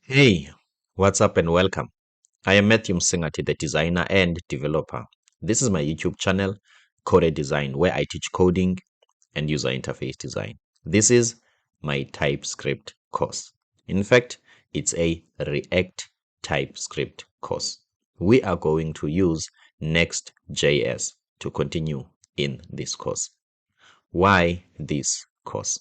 Hey, what's up and welcome. I am Matthew Msingati, the designer and developer. This is my YouTube channel, Coded Design, where I teach coding and user interface design. This is my TypeScript course. In fact, it's a React TypeScript course. We are going to use Next.js to continue in this course. Why this course?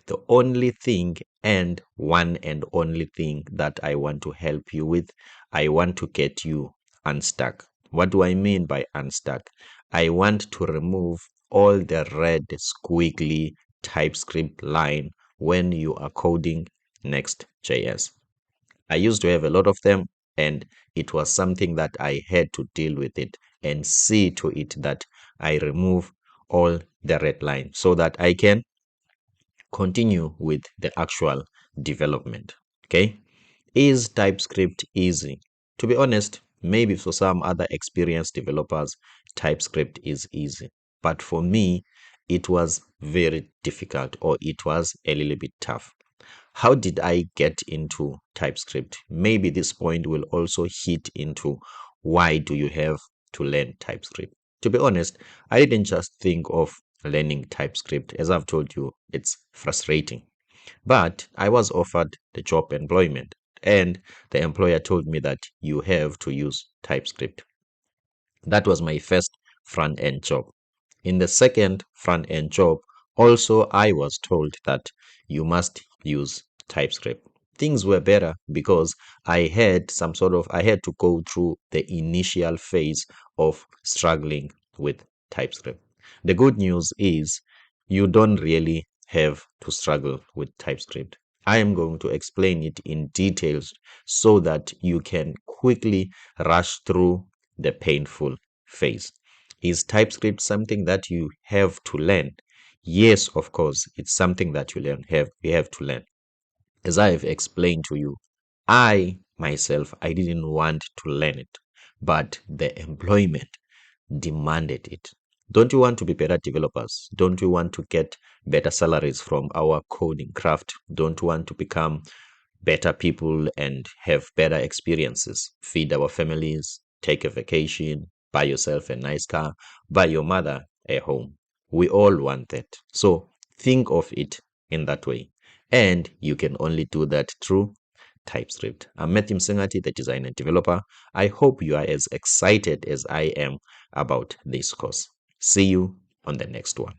The only thing and one and only thing that I want to help you with, I want to get you unstuck. What do I mean by unstuck? I want to remove all the red squiggly TypeScript line when you are coding Next.js. I used to have a lot of them, and it was something that I had to deal with it and see to it that I remove all the red line so that I can continue with the actual development. Okay, is TypeScript easy? To be honest, maybe for some other experienced developers TypeScript is easy, but for me it was very difficult, or it was a little bit tough. How did I get into TypeScript? Maybe this point will also hit into why do you have to learn TypeScript. To be honest, I didn't just think of learning TypeScript. As I've told you, it's frustrating. But I was offered the job employment, and the employer told me that you have to use TypeScript. That was my first front end job. In the second front end job, also I was told that you must use TypeScript. Things were better because I had I had to go through the initial phase of struggling with TypeScript. The good news is you don't really have to struggle with TypeScript. I am going to explain it in details so that you can quickly rush through the painful phase. Is TypeScript something that you have to learn? Yes, of course, it's something that you have to learn. As I have explained to you, I myself, I didn't want to learn it, but the employment demanded it. Don't you want to be better developers? Don't you want to get better salaries from our coding craft? Don't you want to become better people and have better experiences? Feed our families, take a vacation, buy yourself a nice car, buy your mother a home. We all want that. So think of it in that way. And you can only do that through TypeScript. I'm Matthew Msingati, the designer and developer. I hope you are as excited as I am about this course. See you on the next one.